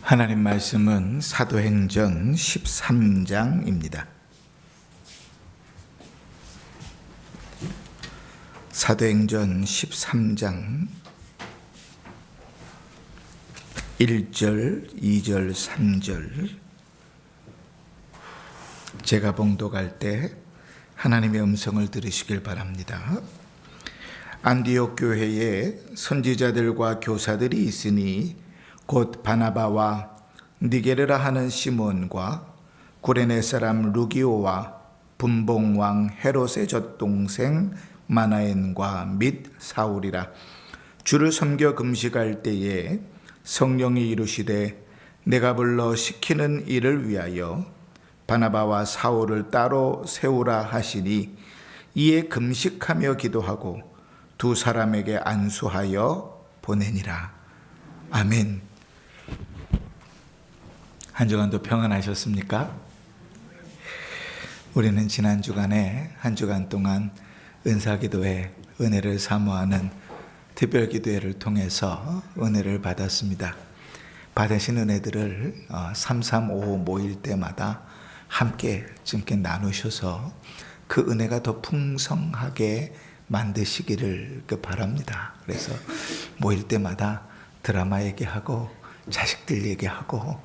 하나님 말씀은 사도행전 13장입니다. 사도행전 13장 1절, 2절, 3절. 제가 봉독할 때 하나님의 음성을 들으시길 바랍니다. 안디옥 교회에 선지자들과 교사들이 있으니 곧 바나바와 니게르라 하는 시몬과 구레네 사람 루기오와 분봉왕 헤롯의 젖동생 마나엔과 및 사울이라. 주를 섬겨 금식할 때에 성령이 이르시되 내가 불러 시키는 일을 위하여 바나바와 사울을 따로 세우라 하시니 이에 금식하며 기도하고 두 사람에게 안수하여 보내니라. 아멘. 한 주간도 평안하셨습니까? 우리는 지난 주간에 한 주간 동안 은사기도회, 은혜를 사모하는 특별기도회를 통해서 은혜를 받았습니다. 받으신 은혜들을 3355 모일 때마다 함께 이렇게 나누셔서 그 은혜가 더 풍성하게 만드시기를 바랍니다. 그래서 모일 때마다 드라마 얘기하고 자식들 얘기하고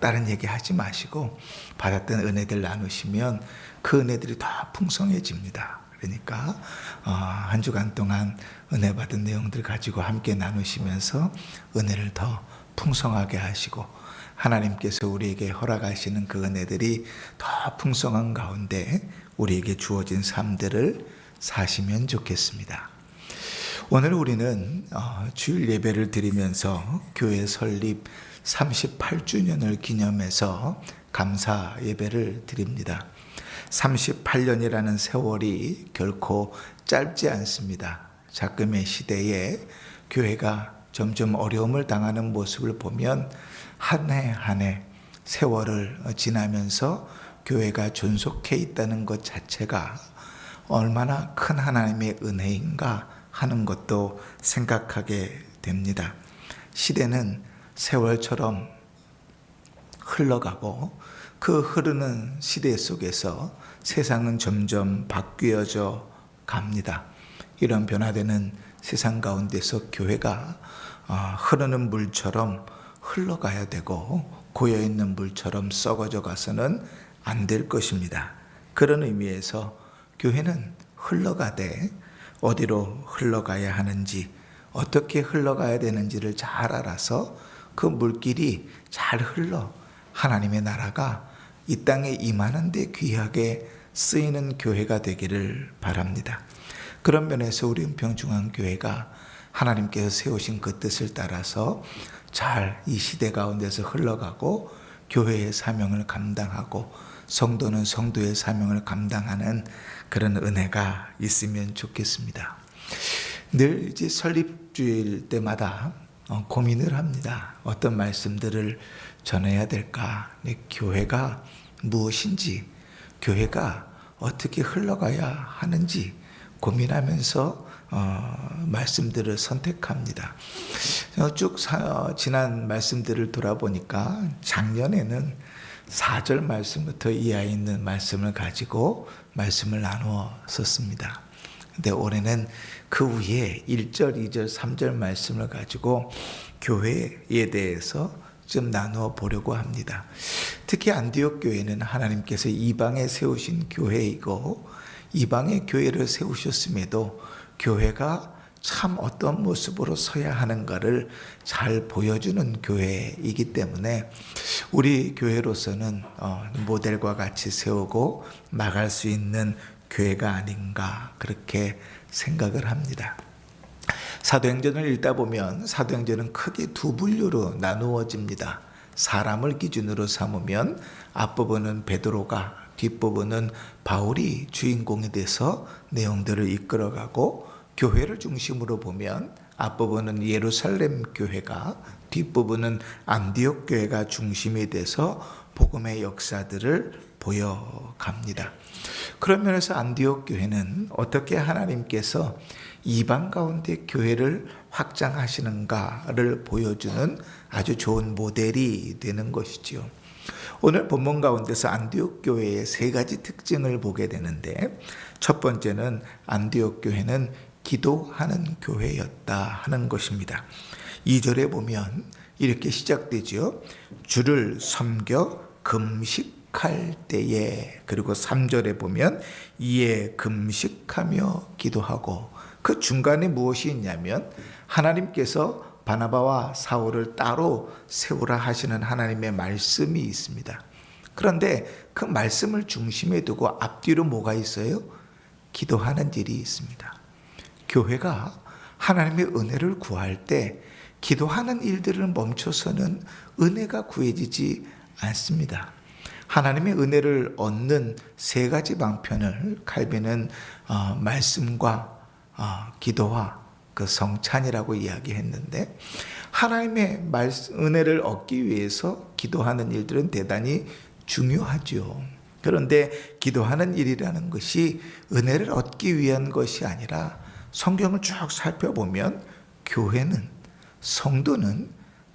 다른 얘기 하지 마시고 받았던 은혜들 나누시면 그 은혜들이 더 풍성해집니다. 그러니까 한 주간 동안 은혜 받은 내용들 가지고 함께 나누시면서 은혜를 더 풍성하게 하시고 하나님께서 우리에게 허락하시는 그 은혜들이 더 풍성한 가운데 우리에게 주어진 삶들을 사시면 좋겠습니다. 오늘 우리는 주일 예배를 드리면서 교회 설립 38주년을 기념해서 감사 예배를 드립니다. 38년이라는 세월이 결코 짧지 않습니다. 작금의 시대에 교회가 점점 어려움을 당하는 모습을 보면 한 해 한 해 세월을 지나면서 교회가 존속해 있다는 것 자체가 얼마나 큰 하나님의 은혜인가 하는 것도 생각하게 됩니다. 시대는 세월처럼 흘러가고 그 흐르는 시대 속에서 세상은 점점 바뀌어져 갑니다. 이런 변화되는 세상 가운데서 교회가 흐르는 물처럼 흘러가야 되고 고여있는 물처럼 썩어져 가서는 안 될 것입니다. 그런 의미에서 교회는 흘러가되 어디로 흘러가야 하는지, 어떻게 흘러가야 되는지를 잘 알아서 그 물길이 잘 흘러 하나님의 나라가 이 땅에 임하는 데 귀하게 쓰이는 교회가 되기를 바랍니다. 그런 면에서 우리 은평중앙교회가 하나님께서 세우신 그 뜻을 따라서 잘 이 시대 가운데서 흘러가고 교회의 사명을 감당하고 성도는 성도의 사명을 감당하는 그런 은혜가 있으면 좋겠습니다. 늘 이제 설립주일 때마다 고민을 합니다. 어떤 말씀들을 전해야 될까? 교회가 무엇인지, 교회가 어떻게 흘러가야 하는지 고민하면서 말씀들을 선택합니다. 쭉 지난 말씀들을 돌아보니까 작년에는 4절 말씀부터 이하 있는 말씀을 가지고 말씀을 나누었었습니다. 근데 올해는 그 위에 1절, 2절, 3절 말씀을 가지고 교회에 대해서 좀 나누어 보려고 합니다. 특히 안디옥 교회는 하나님께서 이방에 세우신 교회이고 이방의 교회를 세우셨음에도 교회가 참 어떤 모습으로 서야 하는가를 잘 보여주는 교회이기 때문에 우리 교회로서는 모델과 같이 세우고 나갈 수 있는 교회가 아닌가 그렇게 생각을 합니다. 사도행전을 읽다 보면 사도행전은 크게 두 분류로 나누어집니다. 사람을 기준으로 삼으면 앞부분은 베드로가, 뒷부분은 바울이 주인공이 돼서 내용들을 이끌어가고, 교회를 중심으로 보면 앞부분은 예루살렘 교회가, 뒷부분은 안디옥 교회가 중심이 돼서 복음의 역사들을 보여갑니다. 그런 면에서 안디옥 교회는 어떻게 하나님께서 이방 가운데 교회를 확장하시는가를 보여주는 아주 좋은 모델이 되는 것이지요. 오늘 본문 가운데서 안디옥 교회의 세 가지 특징을 보게 되는데, 첫 번째는 안디옥 교회는 기도하는 교회였다 하는 것입니다. 2절에 보면 이렇게 시작되죠. 주를 섬겨 금식할 때에, 그리고 3절에 보면 이에 금식하며 기도하고, 그 중간에 무엇이 있냐면 하나님께서 바나바와 사울을 따로 세우라 하시는 하나님의 말씀이 있습니다. 그런데 그 말씀을 중심에 두고 앞뒤로 뭐가 있어요? 기도하는 일이 있습니다. 교회가 하나님의 은혜를 구할 때 기도하는 일들을 멈춰서는 은혜가 구해지지 않습니다. 하나님의 은혜를 얻는 세 가지 방편을 칼빈은 말씀과 기도와 그 성찬이라고 이야기했는데, 하나님의 은혜를 얻기 위해서 기도하는 일들은 대단히 중요하죠. 그런데 기도하는 일이라는 것이 은혜를 얻기 위한 것이 아니라, 성경을 쭉 살펴보면 교회는, 성도는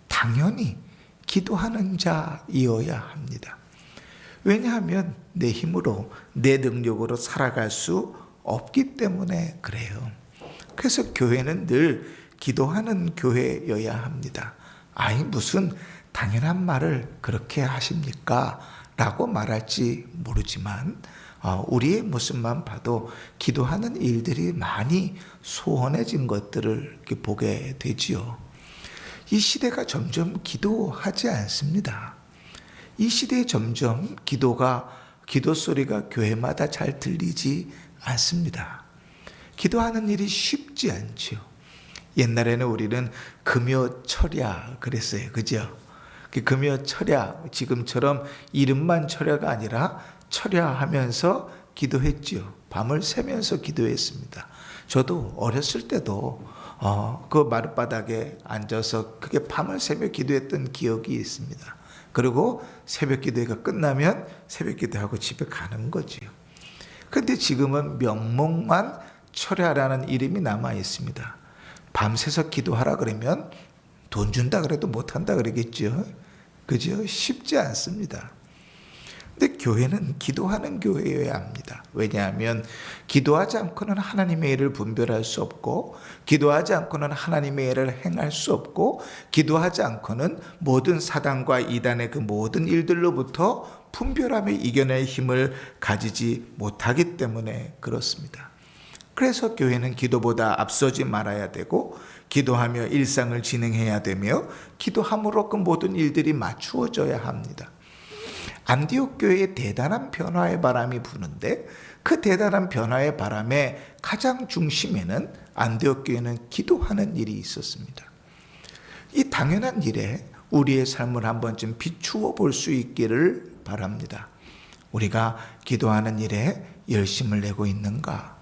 당연히 기도하는 자이어야 합니다. 왜냐하면 내 힘으로, 내 능력으로 살아갈 수 없기 때문에 그래요. 그래서 교회는 늘 기도하는 교회여야 합니다. 아이, 무슨 당연한 말을 그렇게 하십니까? 라고 말할지 모르지만 우리의 모습만 봐도 기도하는 일들이 많이 소원해진 것들을 이렇게 보게 되지요. 이 시대가 점점 기도하지 않습니다. 이 시대에 점점 기도 소리가 교회마다 잘 들리지 않습니다. 기도하는 일이 쉽지 않죠. 옛날에는 우리는 금요철야 그랬어요. 그죠? 금요철야, 지금처럼 이름만 철야가 아니라 철야하면서 기도했죠. 밤을 새면서 기도했습니다. 저도 어렸을 때도 그 마룻바닥에 앉아서 그게 밤을 새며 기도했던 기억이 있습니다. 그리고 새벽 기도회가 끝나면 새벽 기도하고 집에 가는 거지요. 그런데 지금은 명목만 철야라는 이름이 남아 있습니다. 밤새서 기도하라 그러면 돈 준다 그래도 못한다 그러겠죠. 그죠? 쉽지 않습니다. 근데 교회는 기도하는 교회여야 합니다. 왜냐하면 기도하지 않고는 하나님의 일을 분별할 수 없고, 기도하지 않고는 하나님의 일을 행할 수 없고, 기도하지 않고는 모든 사단과 이단의 그 모든 일들로부터 분별하며 이겨낼 힘을 가지지 못하기 때문에 그렇습니다. 그래서 교회는 기도보다 앞서지 말아야 되고, 기도하며 일상을 진행해야 되며, 기도함으로 그 모든 일들이 맞추어져야 합니다. 안디옥 교회에 대단한 변화의 바람이 부는데, 그 대단한 변화의 바람의 가장 중심에는 안디옥 교회는 기도하는 일이 있었습니다. 이 당연한 일에 우리의 삶을 한 번쯤 비추어 볼 수 있기를 바랍니다. 우리가 기도하는 일에 열심을 내고 있는가?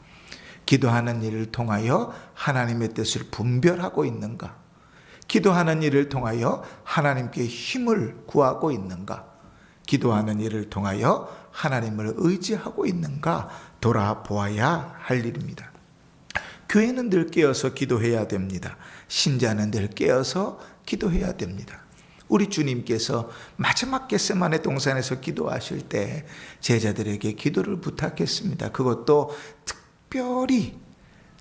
기도하는 일을 통하여 하나님의 뜻을 분별하고 있는가? 기도하는 일을 통하여 하나님께 힘을 구하고 있는가? 기도하는 일을 통하여 하나님을 의지하고 있는가? 돌아보아야 할 일입니다. 교회는 늘 깨어서 기도해야 됩니다. 신자는 늘 깨어서 기도해야 됩니다. 우리 주님께서 마지막 겟세마네 동산에서 기도하실 때 제자들에게 기도를 부탁했습니다. 그것도 특별히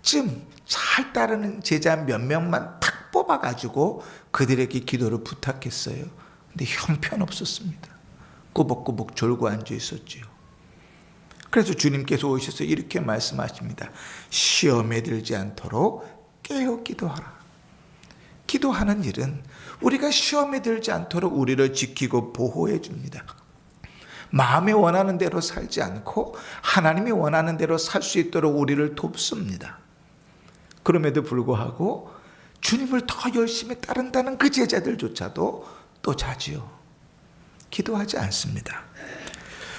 좀 잘 따르는 제자 몇 명만 탁 뽑아가지고 그들에게 기도를 부탁했어요. 근데 형편없었습니다. 꾸벅꾸벅 졸고 앉아 있었지요. 그래서 주님께서 오셔서 이렇게 말씀하십니다. 시험에 들지 않도록 깨어 기도하라. 기도하는 일은 우리가 시험에 들지 않도록 우리를 지키고 보호해 줍니다. 마음에 원하는 대로 살지 않고 하나님이 원하는 대로 살 수 있도록 우리를 돕습니다. 그럼에도 불구하고 주님을 더 열심히 따른다는 그 제자들조차도 또 자지요. 기도하지 않습니다.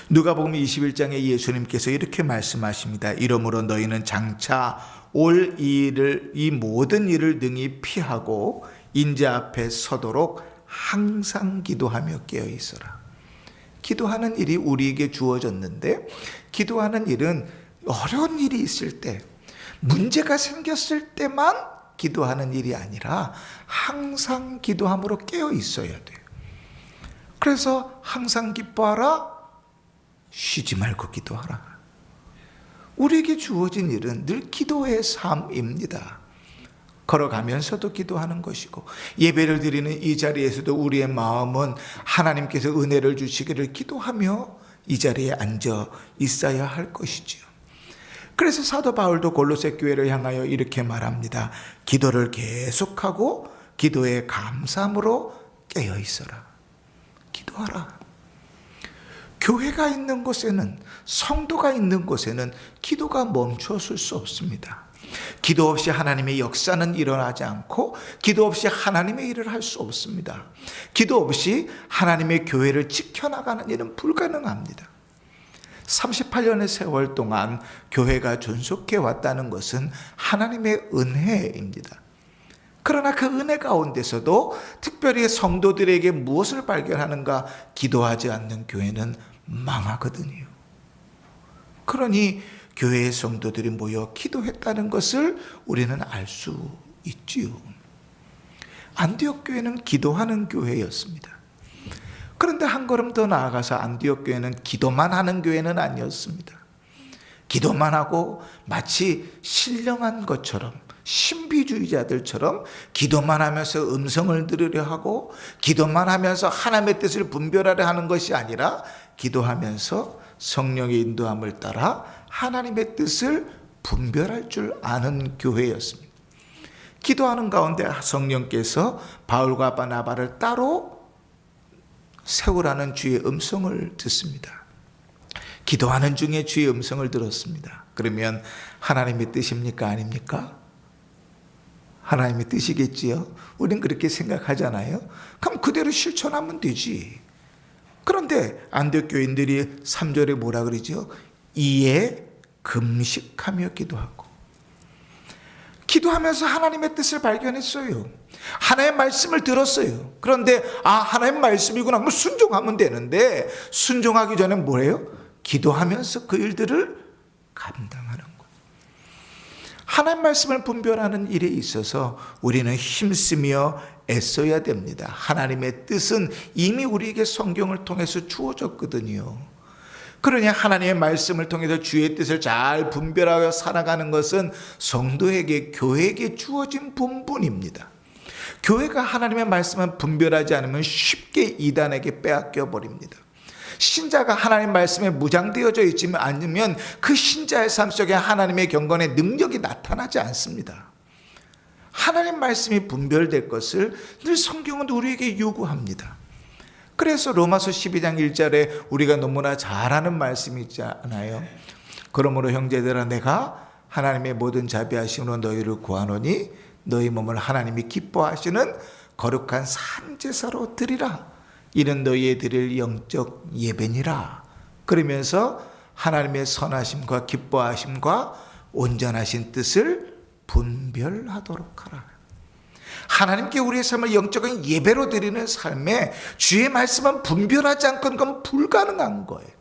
누가복음 21장에 예수님께서 이렇게 말씀하십니다. 이러므로 너희는 장차 올 이 모든 일을 능히 피하고 인자 앞에 서도록 항상 기도하며 깨어 있어라. 기도하는 일이 우리에게 주어졌는데, 기도하는 일은 어려운 일이 있을 때, 문제가 생겼을 때만 기도하는 일이 아니라 항상 기도함으로 깨어 있어야 돼요. 그래서 항상 기뻐하라, 쉬지 말고 기도하라. 우리에게 주어진 일은 늘 기도의 삶입니다. 걸어가면서도 기도하는 것이고, 예배를 드리는 이 자리에서도 우리의 마음은 하나님께서 은혜를 주시기를 기도하며 이 자리에 앉아 있어야 할 것이지요. 그래서 사도 바울도 골로새 교회를 향하여 이렇게 말합니다. 기도를 계속하고 기도에 감사함으로 깨어 있어라. 기도하라. 교회가 있는 곳에는, 성도가 있는 곳에는 기도가 멈추었을 수 없습니다. 기도 없이 하나님의 역사는 일어나지 않고, 기도 없이 하나님의 일을 할 수 없습니다. 기도 없이 하나님의 교회를 지켜나가는 일은 불가능합니다. 38년의 세월 동안 교회가 존속해 왔다는 것은 하나님의 은혜입니다. 그러나 그 은혜 가운데서도 특별히 성도들에게 무엇을 발견하는가? 기도하지 않는 교회는 망하거든요. 그러니 교회의 성도들이 모여 기도했다는 것을 우리는 알 수 있지요. 안디옥 교회는 기도하는 교회였습니다. 그런데 한 걸음 더 나아가서 안디옥 교회는 기도만 하는 교회는 아니었습니다. 기도만 하고 마치 신령한 것처럼, 신비주의자들처럼 기도만 하면서 음성을 들으려 하고, 기도만 하면서 하나님의 뜻을 분별하려 하는 것이 아니라, 기도하면서 성령의 인도함을 따라 하나님의 뜻을 분별할 줄 아는 교회였습니다. 기도하는 가운데 성령께서 바울과 바나바를 따로 세우라는 주의 음성을 듣습니다. 기도하는 중에 주의 음성을 들었습니다. 그러면 하나님의 뜻입니까? 아닙니까? 하나님의 뜻이겠지요. 우린 그렇게 생각하잖아요. 그럼 그대로 실천하면 되지. 그런데 안디옥 교인들이 3절에 뭐라 그러죠? 이에 금식하며 기도하고. 기도하면서 하나님의 뜻을 발견했어요. 하나님의 말씀을 들었어요. 그런데 하나님의 말씀이구나 하면 순종하면 되는데, 순종하기 전에 뭐래요? 기도하면서 그 일들을 감당하는 거예요. 하나님의 말씀을 분별하는 일에 있어서 우리는 힘쓰며 애써야 됩니다. 하나님의 뜻은 이미 우리에게 성경을 통해서 주어졌거든요. 그러니 하나님의 말씀을 통해서 주의 뜻을 잘 분별하여 살아가는 것은 성도에게, 교회에게 주어진 본분입니다. 교회가 하나님의 말씀을 분별하지 않으면 쉽게 이단에게 빼앗겨 버립니다. 신자가 하나님의 말씀에 무장되어져 있지만 않으면 그 신자의 삶 속에 하나님의 경건의 능력이 나타나지 않습니다. 하나님 말씀이 분별될 것을 늘 성경은 우리에게 요구합니다. 그래서 로마서 12장 1절에 우리가 너무나 잘 아는 말씀이 있잖아요. 그러므로 형제들아, 내가 하나님의 모든 자비하심으로 너희를 구하노니 너희 몸을 하나님이 기뻐하시는 거룩한 산제사로 드리라. 이는 너희의 드릴 영적 예배니라. 그러면서 하나님의 선하심과 기뻐하심과 온전하신 뜻을 분별하도록 하라. 하나님께 우리의 삶을 영적인 예배로 드리는 삶에 주의 말씀은 분별하지 않고는 그건 불가능한 거예요.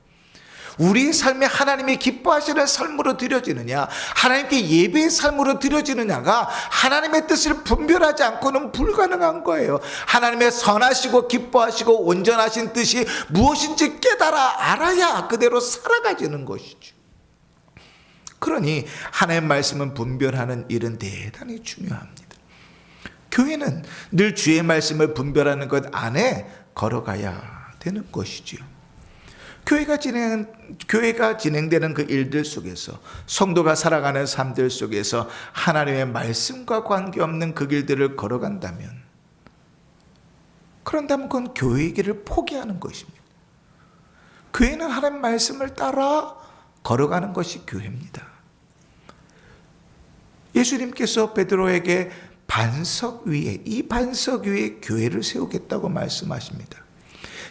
우리의 삶에 하나님이 기뻐하시는 삶으로 드려지느냐, 하나님께 예배의 삶으로 드려지느냐가 하나님의 뜻을 분별하지 않고는 불가능한 거예요. 하나님의 선하시고 기뻐하시고 온전하신 뜻이 무엇인지 깨달아 알아야 그대로 살아가지는 것이죠. 그러니 하나님의 말씀은 분별하는 일은 대단히 중요합니다. 교회는 늘 주의 말씀을 분별하는 것 안에 걸어가야 되는 것이지요. 교회가 진행되는 그 일들 속에서, 성도가 살아가는 삶들 속에서 하나님의 말씀과 관계없는 그 길들을 걸어간다면, 그런다면 그건 교회의 길을 포기하는 것입니다. 교회는 하나님의 말씀을 따라 걸어가는 것이 교회입니다. 예수님께서 베드로에게 반석 위에, 이 반석 위에 교회를 세우겠다고 말씀하십니다.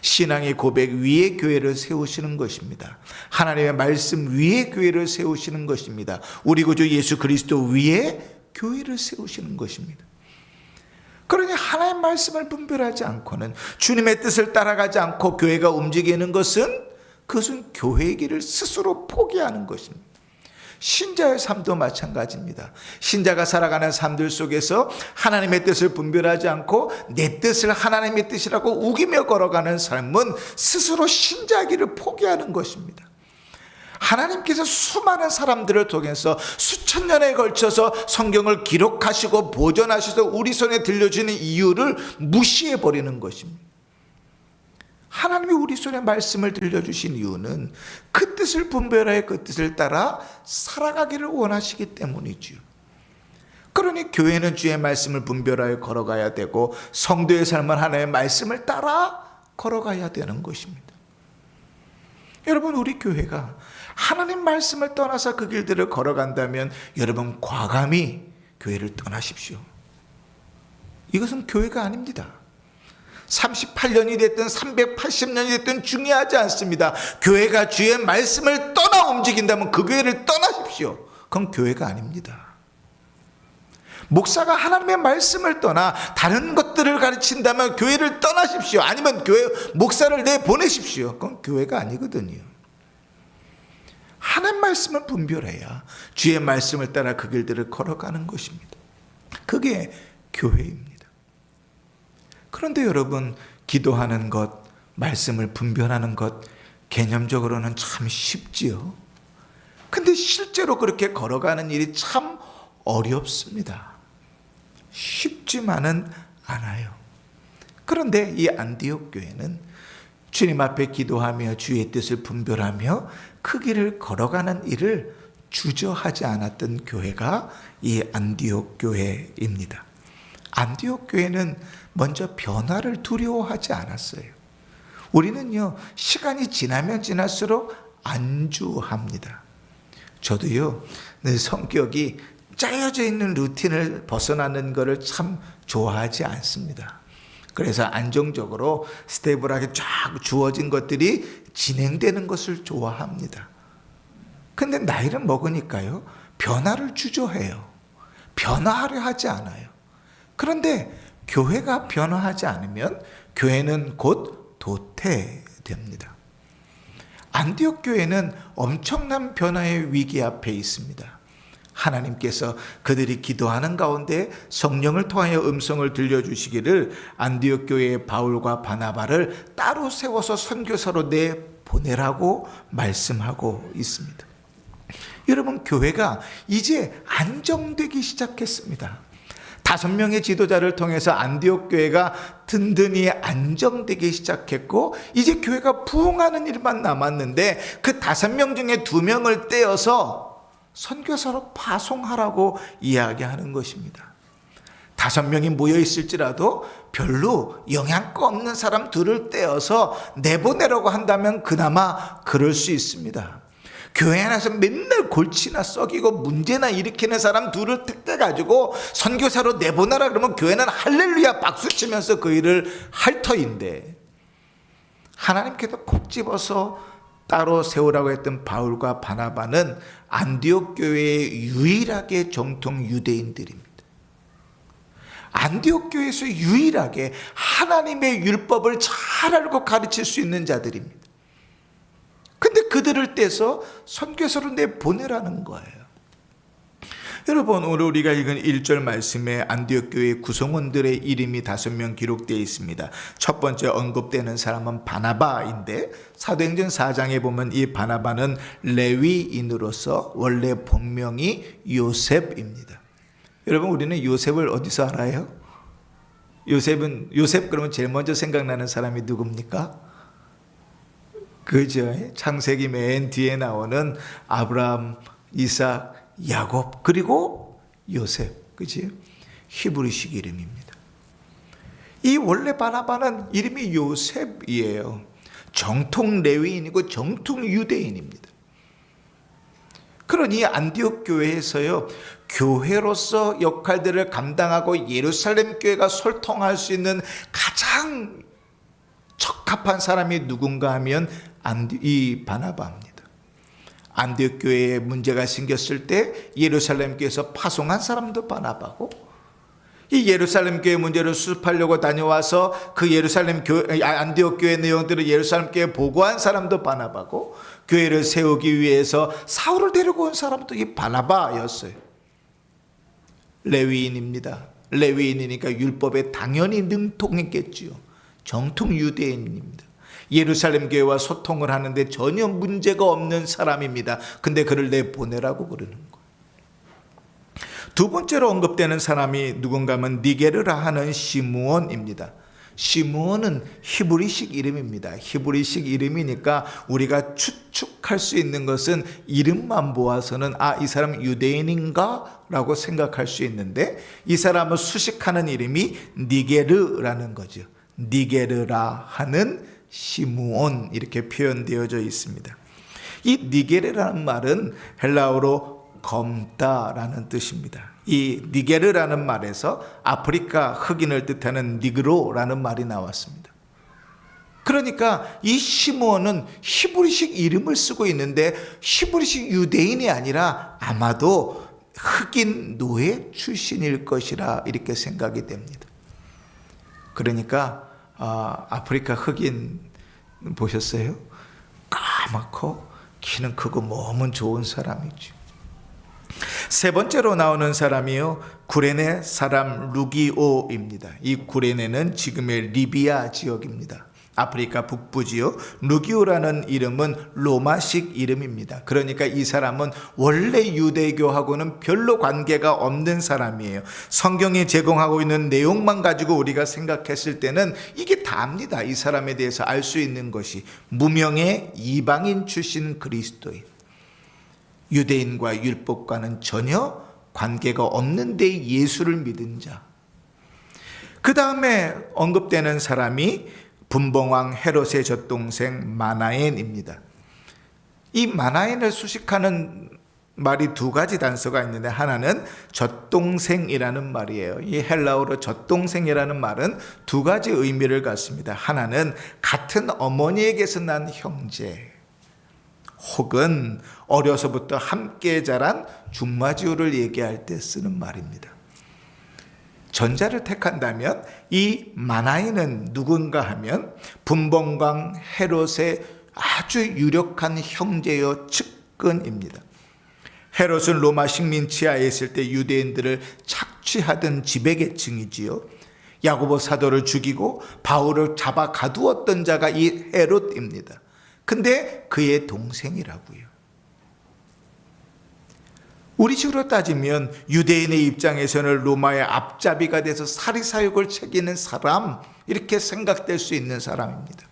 신앙의 고백 위에 교회를 세우시는 것입니다. 하나님의 말씀 위에 교회를 세우시는 것입니다. 우리 구주 예수 그리스도 위에 교회를 세우시는 것입니다. 그러니 하나님의 말씀을 분별하지 않고는, 주님의 뜻을 따라가지 않고 교회가 움직이는 것은, 그것은 교회의 길을 스스로 포기하는 것입니다. 신자의 삶도 마찬가지입니다. 신자가 살아가는 삶들 속에서 하나님의 뜻을 분별하지 않고 내 뜻을 하나님의 뜻이라고 우기며 걸어가는 삶은 스스로 신자기를 포기하는 것입니다. 하나님께서 수많은 사람들을 통해서 수천 년에 걸쳐서 성경을 기록하시고 보존하셔서 우리 손에 들려주는 이유를 무시해버리는 것입니다. 하나님이 우리 손에 말씀을 들려주신 이유는 그 뜻을 분별하여 그 뜻을 따라 살아가기를 원하시기 때문이지요. 그러니 교회는 주의 말씀을 분별하여 걸어가야 되고 성도의 삶은 하나님의 말씀을 따라 걸어가야 되는 것입니다. 여러분, 우리 교회가 하나님 말씀을 떠나서 그 길들을 걸어간다면 여러분 과감히 교회를 떠나십시오. 이것은 교회가 아닙니다. 38년이 됐든 380년이 됐든 중요하지 않습니다. 교회가 주의 말씀을 떠나 움직인다면 그 교회를 떠나십시오. 그건 교회가 아닙니다. 목사가 하나님의 말씀을 떠나 다른 것들을 가르친다면 교회를 떠나십시오. 아니면 교회 목사를 내보내십시오. 그건 교회가 아니거든요. 하나님 말씀을 분별해야 주의 말씀을 따라 그 길들을 걸어가는 것입니다. 그게 교회입니다. 그런데 여러분, 기도하는 것, 말씀을 분별하는 것 개념적으로는 참 쉽지요. 근데 실제로 그렇게 걸어가는 일이 참 어렵습니다. 쉽지만은 않아요. 그런데 이 안디옥 교회는 주님 앞에 기도하며 주의 뜻을 분별하며 그 길을 걸어가는 일을 주저하지 않았던 교회가 이 안디옥 교회입니다. 안디옥 교회는 먼저 변화를 두려워하지 않았어요. 우리는요, 시간이 지나면 지날수록 안주합니다. 저도요, 내 성격이 짜여져 있는 루틴을 벗어나는 것을 참 좋아하지 않습니다. 그래서 안정적으로 스테이블하게 쫙 주어진 것들이 진행되는 것을 좋아합니다. 근데 나이를 먹으니까요, 변화를 주저해요. 변화하려 하지 않아요. 그런데 교회가 변화하지 않으면 교회는 곧 도태됩니다. 안디옥 교회는 엄청난 변화의 위기 앞에 있습니다. 하나님께서 그들이 기도하는 가운데 성령을 통하여 음성을 들려주시기를 안디옥 교회의 바울과 바나바를 따로 세워서 선교사로 내보내라고 말씀하고 있습니다. 여러분, 교회가 이제 안정되기 시작했습니다. 5명의 지도자를 통해서 안디옥 교회가 든든히 안정되기 시작했고 이제 교회가 부흥하는 일만 남았는데 그 5명 중에 2명을 떼어서 선교사로 파송하라고 이야기하는 것입니다. 5명이 모여 있을지라도 별로 영향가 없는 사람 둘을 떼어서 내보내라고 한다면 그나마 그럴 수 있습니다. 교회 안에서 맨날 골치나 썩이고 문제나 일으키는 사람 둘을 택해가지고 선교사로 내보내라 그러면 교회는 할렐루야 박수치면서 그 일을 할 터인데, 하나님께서 콕 집어서 따로 세우라고 했던 바울과 바나바는 안디옥 교회의 유일하게 정통 유대인들입니다. 안디옥 교회에서 유일하게 하나님의 율법을 잘 알고 가르칠 수 있는 자들입니다. 근데 그들을 떼서 선교사로 내보내라는 거예요. 여러분, 오늘 우리가 읽은 1절 말씀에 안디옥 교회 구성원들의 이름이 5명 기록되어 있습니다. 첫 번째 언급되는 사람은 바나바인데 사도행전 4장에 보면 이 바나바는 레위인으로서 원래 본명이 요셉입니다. 여러분, 우리는 요셉을 어디서 알아요? 요셉 그러면 제일 먼저 생각나는 사람이 누굽니까? 그죠? 창세기 맨 뒤에 나오는 아브라함, 이삭, 야곱, 그리고 요셉, 그지? 히브리식 이름입니다. 이 원래 바나바는 이름이 요셉이에요. 정통 레위인이고 정통 유대인입니다. 그러니 안디옥 교회에서요, 교회로서 역할들을 감당하고 예루살렘 교회가 소통할 수 있는 가장 적합한 사람이 누군가 하면 이 바나바입니다. 안디옥 교회에 문제가 생겼을 때 예루살렘 교회에서 파송한 사람도 바나바고, 이 예루살렘 교회 문제를 수습하려고 다녀와서 그 예루살렘 교회, 안디옥 교회 내용들을 예루살렘 교회에 보고한 사람도 바나바고, 교회를 세우기 위해서 사울을 데리고 온 사람도 이 바나바였어요. 레위인입니다. 레위인이니까 율법에 당연히 능통했겠지요. 정통 유대인입니다. 예루살렘 교회와 소통을 하는데 전혀 문제가 없는 사람입니다. 근데 그를 내보내라고 그러는 거예요. 두 번째로 언급되는 사람이 누군가 하면 니게르라 하는 시므온입니다. 시므온은 히브리식 이름입니다. 히브리식 이름이니까 우리가 추측할 수 있는 것은 이름만 보아서는 이 사람 유대인인가? 라고 생각할 수 있는데, 이 사람을 수식하는 이름이 니게르라는 거죠. 니게르라 하는 시므온, 이렇게 표현되어져 있습니다. 이 니게르라는 말은 헬라어로 검다라는 뜻입니다. 이 니게르라는 말에서 아프리카 흑인을 뜻하는 니그로라는 말이 나왔습니다. 그러니까 이 시므온은 히브리식 이름을 쓰고 있는데 히브리식 유대인이 아니라 아마도 흑인 노예 출신일 것이라 이렇게 생각이 됩니다. 그러니까 아프리카 흑인 보셨어요? 까맣고 키는 크고 몸은 좋은 사람이죠. 세 번째로 나오는 사람이요, 구레네 사람 루기오입니다. 이 구레네는 지금의 리비아 지역입니다. 아프리카 북부지요. 루기오라는 이름은 로마식 이름입니다. 그러니까 이 사람은 원래 유대교하고는 별로 관계가 없는 사람이에요. 성경이 제공하고 있는 내용만 가지고 우리가 생각했을 때는 이게 다입니다. 이 사람에 대해서 알 수 있는 것이 무명의 이방인 출신 그리스도인, 유대인과 율법과는 전혀 관계가 없는데 예수를 믿은 자. 그 다음에 언급되는 사람이 분봉왕 헤롯의 젖동생 마나엔입니다. 이 마나엔을 수식하는 말이 두 가지 단서가 있는데, 하나는 젖동생이라는 말이에요. 이 헬라어로 젖동생이라는 말은 두 가지 의미를 갖습니다. 하나는 같은 어머니에게서 난 형제, 혹은 어려서부터 함께 자란 중마지우를 얘기할 때 쓰는 말입니다. 전자를 택한다면 이 마나이는 누군가 하면 분봉왕 헤롯의 아주 유력한 형제여 측근입니다. 헤롯은 로마 식민 치하에 있을 때 유대인들을 착취하던 지배계층이지요. 야고보 사도를 죽이고 바울을 잡아 가두었던 자가 이 헤롯입니다. 근데 그의 동생이라고요. 우리 식으로 따지면 유대인의 입장에서는 로마의 앞잡이가 돼서 사리사욕을 챙기는 사람, 이렇게 생각될 수 있는 사람입니다.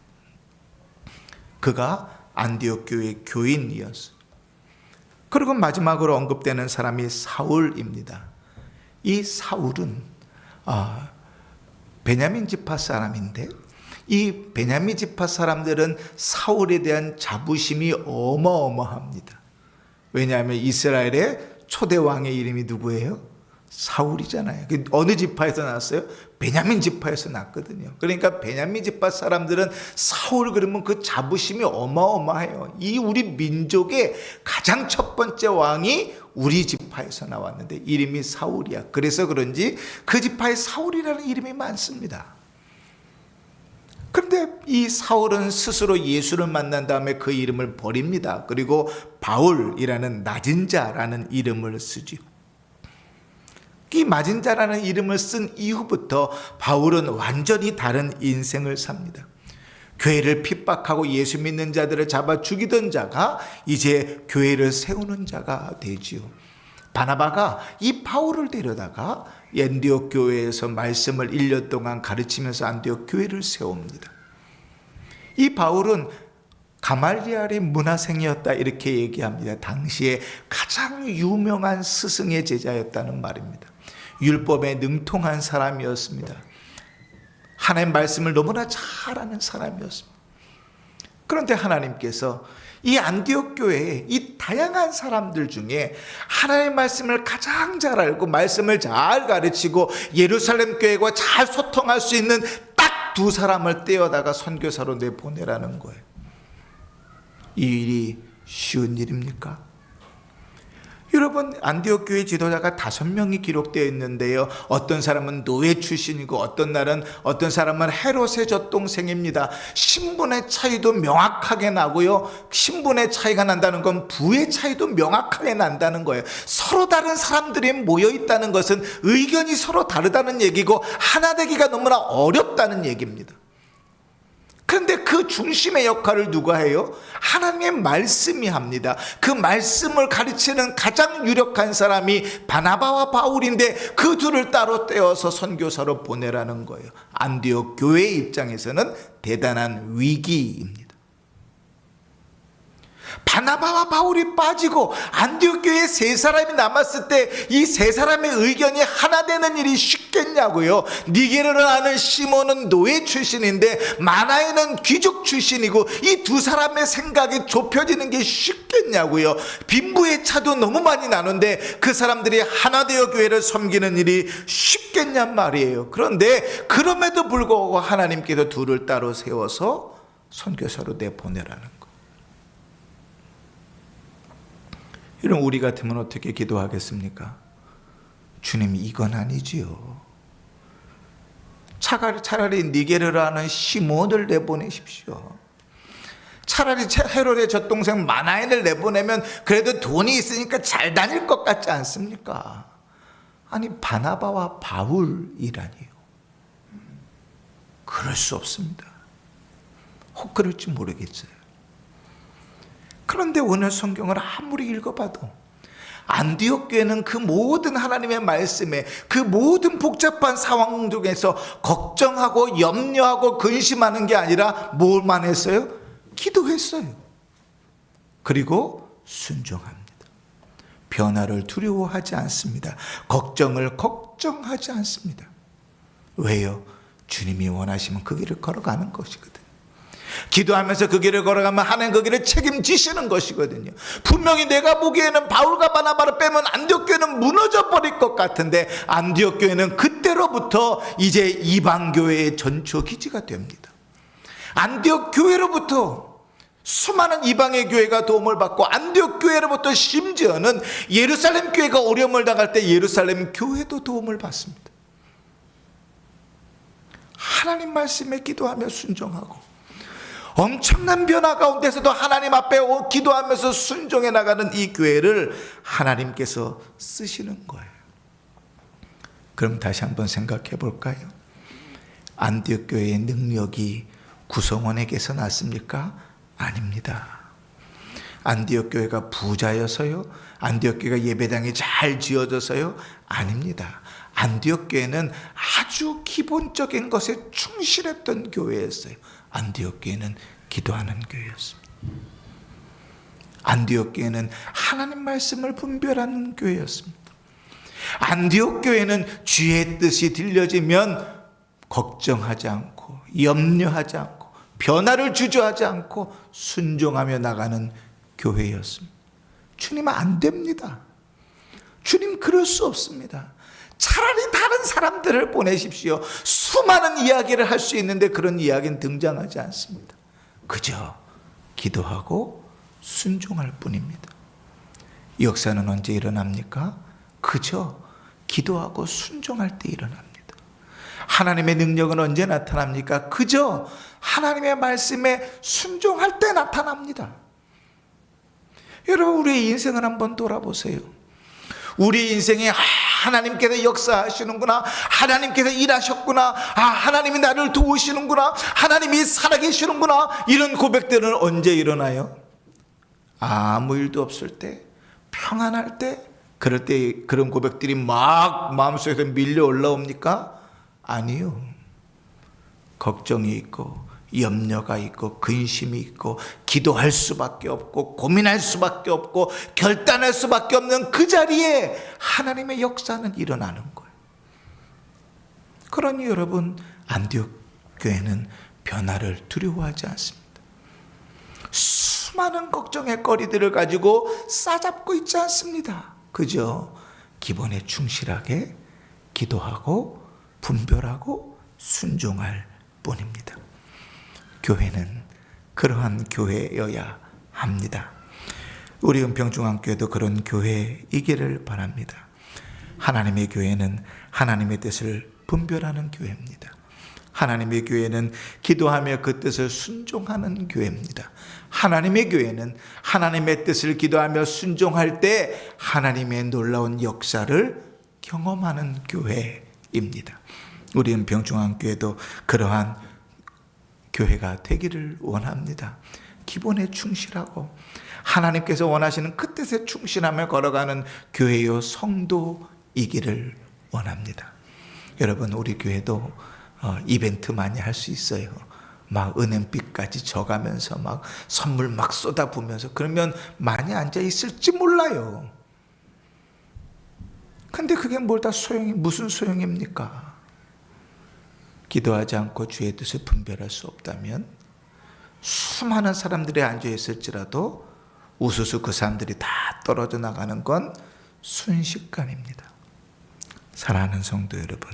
그가 안디옥 교회의 교인이었어요. 그리고 마지막으로 언급되는 사람이 사울입니다. 이 사울은 베냐민 지파 사람인데, 이 베냐민 지파 사람들은 사울에 대한 자부심이 어마어마합니다. 왜냐하면 이스라엘의 초대 왕의 이름이 누구예요? 사울이잖아요. 어느 지파에서 났어요? 베냐민 지파에서 났거든요. 그러니까 베냐민 지파 사람들은 사울 그러면 그 자부심이 어마어마해요. 이 우리 민족의 가장 첫 번째 왕이 우리 지파에서 나왔는데 이름이 사울이야. 그래서 그런지 그 지파에 사울이라는 이름이 많습니다. 그런데 이 사울은 스스로 예수를 만난 다음에 그 이름을 버립니다. 그리고 바울이라는 낮은 자라는 이름을 쓰죠. 이 낮은 자라는 이름을 쓴 이후부터 바울은 완전히 다른 인생을 삽니다. 교회를 핍박하고 예수 믿는 자들을 잡아 죽이던 자가 이제 교회를 세우는 자가 되지요. 바나바가 이 바울을 데려다가 안디옥 교회에서 말씀을 1년 동안 가르치면서 안디옥 교회를 세웁니다. 이 바울은 가말리엘의 문화생이었다 이렇게 얘기합니다. 당시에 가장 유명한 스승의 제자였다는 말입니다. 율법에 능통한 사람이었습니다. 하나님 말씀을 너무나 잘 아는 사람이었습니다. 그런데 하나님께서 이 안디옥 교회에 이 다양한 사람들 중에 하나님의 말씀을 가장 잘 알고 말씀을 잘 가르치고 예루살렘 교회와 잘 소통할 수 있는 딱 두 사람을 떼어다가 선교사로 내보내라는 거예요. 이 일이 쉬운 일입니까? 여러분, 안디옥 교회 지도자가 5명이 기록되어 있는데요, 어떤 사람은 노예 출신이고 어떤 사람은 헤롯의 젖동생입니다. 신분의 차이도 명확하게 나고요, 신분의 차이가 난다는 건 부의 차이도 명확하게 난다는 거예요. 서로 다른 사람들이 모여 있다는 것은 의견이 서로 다르다는 얘기고 하나 되기가 너무나 어렵다는 얘기입니다. 그런데 그 중심의 역할을 누가 해요? 하나님의 말씀이 합니다. 그 말씀을 가르치는 가장 유력한 사람이 바나바와 바울인데 그 둘을 따로 떼어서 선교사로 보내라는 거예요. 안디옥 교회 입장에서는 대단한 위기입니다. 바나바와 바울이 빠지고 안디옥 교회에 3사람이 남았을 때 이 3사람의 의견이 하나 되는 일이 쉽겠냐고요. 니게르를 아는 시몬은 노예 출신인데 마나에는 귀족 출신이고 이 2사람의 생각이 좁혀지는 게 쉽겠냐고요. 빈부의 차도 너무 많이 나는데 그 사람들이 하나 되어 교회를 섬기는 일이 쉽겠냔 말이에요. 그런데 그럼에도 불구하고 하나님께서 둘을 따로 세워서 선교사로 내보내라는 거예요. 이런 우리 같으면 어떻게 기도하겠습니까? 주님, 이건 아니지요. 차라리 니게르를 아는 시몬을 내보내십시오. 차라리 헤롯의 젖동생 마나엔을 내보내면 그래도 돈이 있으니까 잘 다닐 것 같지 않습니까? 아니, 바나바와 바울이라니요. 그럴 수 없습니다. 혹 그럴지 모르겠어요. 그런데 오늘 성경을 아무리 읽어봐도 안디옥 교회는 그 모든 하나님의 말씀에, 그 모든 복잡한 상황 중에서 걱정하고 염려하고 근심하는 게 아니라 뭘만 했어요? 기도했어요. 그리고 순종합니다. 변화를 두려워하지 않습니다. 걱정을 걱정하지 않습니다. 왜요? 주님이 원하시면 그 길을 걸어가는 것이거든요. 기도하면서 그 길을 걸어가면 하나님 그 길을 책임지시는 것이거든요. 분명히 내가 보기에는 바울과 바나바를 빼면 안디옥 교회는 무너져 버릴 것 같은데 안디옥 교회는 그때로부터 이제 이방 교회의 전초 기지가 됩니다. 안디옥 교회로부터 수많은 이방의 교회가 도움을 받고 안디옥 교회로부터 심지어는 예루살렘 교회가 어려움을 당할 때 예루살렘 교회도 도움을 받습니다. 하나님 말씀에 기도하며 순종하고 엄청난 변화 가운데서도 하나님 앞에 기도하면서 순종해 나가는 이 교회를 하나님께서 쓰시는 거예요. 그럼 다시 한번 생각해 볼까요? 안디옥 교회의 능력이 구성원에게서 났습니까? 아닙니다. 안디옥 교회가 부자여서요? 안디옥 교회가 예배당이 잘 지어져서요? 아닙니다. 안디옥 교회는 아주 기본적인 것에 충실했던 교회였어요. 안디옥 교회는 기도하는 교회였습니다. 안디옥 교회는 하나님 말씀을 분별하는 교회였습니다. 안디옥 교회는 주의 뜻이 들려지면 걱정하지 않고 염려하지 않고 변화를 주저하지 않고 순종하며 나가는 교회였습니다. 주님, 안 됩니다. 주님, 그럴 수 없습니다. 차라리 다른 사람들을 보내십시오. 수많은 이야기를 할 수 있는데 그런 이야기는 등장하지 않습니다. 그저 기도하고 순종할 뿐입니다. 역사는 언제 일어납니까? 그저 기도하고 순종할 때 일어납니다. 하나님의 능력은 언제 나타납니까? 그저 하나님의 말씀에 순종할 때 나타납니다. 여러분, 우리의 인생을 한번 돌아보세요. 우리 인생에 하나님께서 역사하시는구나, 하나님께서 일하셨구나, 하나님이 나를 도우시는구나, 하나님이 살아계시는구나, 이런 고백들은 언제 일어나요? 아무 일도 없을 때, 평안할 때, 그럴 때 그런 고백들이 막 마음속에서 밀려 올라옵니까? 아니요. 걱정이 있고 염려가 있고 근심이 있고 기도할 수밖에 없고 고민할 수밖에 없고 결단할 수밖에 없는 그 자리에 하나님의 역사는 일어나는 거예요. 그러니 여러분, 안디옥 교회는 변화를 두려워하지 않습니다. 수많은 걱정의 거리들을 가지고 싸잡고 있지 않습니다. 그저 기본에 충실하게 기도하고 분별하고 순종할 뿐입니다. 교회는 그러한 교회여야 합니다. 우리 은평중앙교회도 그런 교회이기를 바랍니다. 하나님의 교회는 하나님의 뜻을 분별하는 교회입니다. 하나님의 교회는 기도하며 그 뜻을 순종하는 교회입니다. 하나님의 교회는 하나님의 뜻을 기도하며 순종할 때 하나님의 놀라운 역사를 경험하는 교회입니다. 우리 은평중앙교회도 그러한 교회가 되기를 원합니다. 기본에 충실하고 하나님께서 원하시는 그 뜻에 충실하며 걸어가는 교회요 성도이기를 원합니다. 여러분, 우리 교회도 이벤트 많이 할 수 있어요. 막 은행빚까지 져가면서 막 선물 막 쏟아부으면서 그러면 많이 앉아 있을지 몰라요. 근데 그게 뭘 다 무슨 소용입니까? 기도하지 않고 주의 뜻을 분별할 수 없다면 수많은 사람들이 앉아 있을지라도 우수수 그 사람들이 다 떨어져 나가는 건 순식간입니다. 사랑하는 성도 여러분,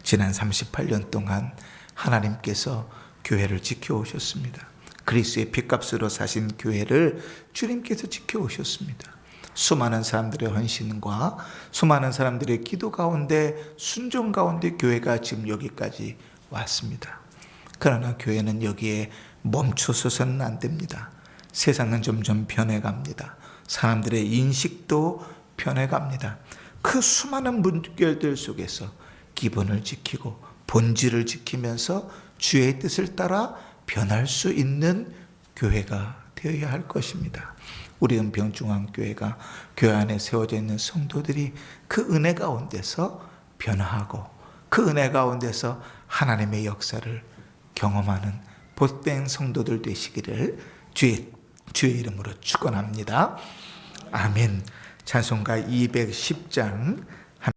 지난 38년 동안 하나님께서 교회를 지켜오셨습니다. 그리스도의 핏값으로 사신 교회를 주님께서 지켜오셨습니다. 수많은 사람들의 헌신과 수많은 사람들의 기도 가운데 순종 가운데 교회가 지금 여기까지 왔습니다. 그러나 교회는 여기에 멈춰서서는 안 됩니다. 세상은 점점 변해갑니다. 사람들의 인식도 변해갑니다. 그 수많은 문결들 속에서 기본을 지키고 본질을 지키면서 주의 뜻을 따라 변할 수 있는 교회가 되어야 할 것입니다. 우리 은평중앙교회가 교회 안에 세워져 있는 성도들이 그 은혜 가운데서 변화하고 그 은혜 가운데서 하나님의 역사를 경험하는 복된 성도들 되시기를 주의 이름으로 축원합니다. 아멘. 찬송가 210장